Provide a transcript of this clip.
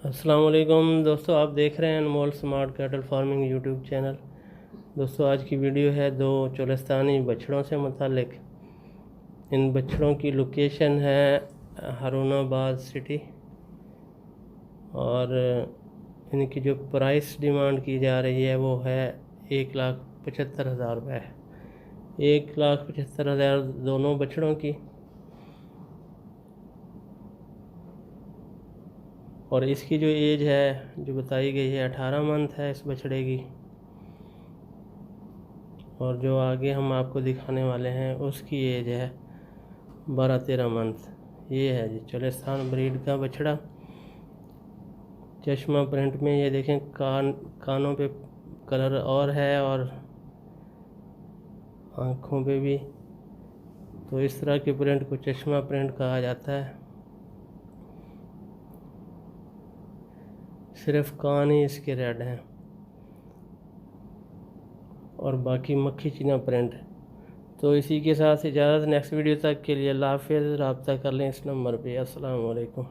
अस्सलाम वालेकुम दोस्तों, आप देख रहे हैं Anmol smart cattle farming YouTube channel. दोस्तों, आज की वीडियो है दो चोलिस्तानी बछड़ों से मुतालिक। इन बछड़ों की लोकेशन है हारूनाबाद सिटी और इनकी जो प्राइस डिमांड की जा रही है वो है 1,75,000 रुपये। 1,75,000 दोनों बछड़ों की। और इसकी जो एज है जो बताई गई है 18 मंथ है इस बछड़े की। और जो आगे हम आपको दिखाने वाले हैं उसकी एज है 12-13 मंथ। ये है जी चोलिस्तान ब्रीड का बछड़ा। चश्मा प्रिंट में ये देखें, कानों पे कलर और है और आँखों पे भी। तो इस तरह के प्रिंट को चश्मा प्रिंट कहा जाता है। सिर्फ कान ही इसके रेड हैं और बाकी मक्खी चीना प्रिंट। तो इसी के साथ इजाज़त। नेक्स्ट वीडियो तक के लिए अल्लाह हाफ़िज़। रब्ता कर लें इस नंबर पे। अस्सलाम वालेकुम।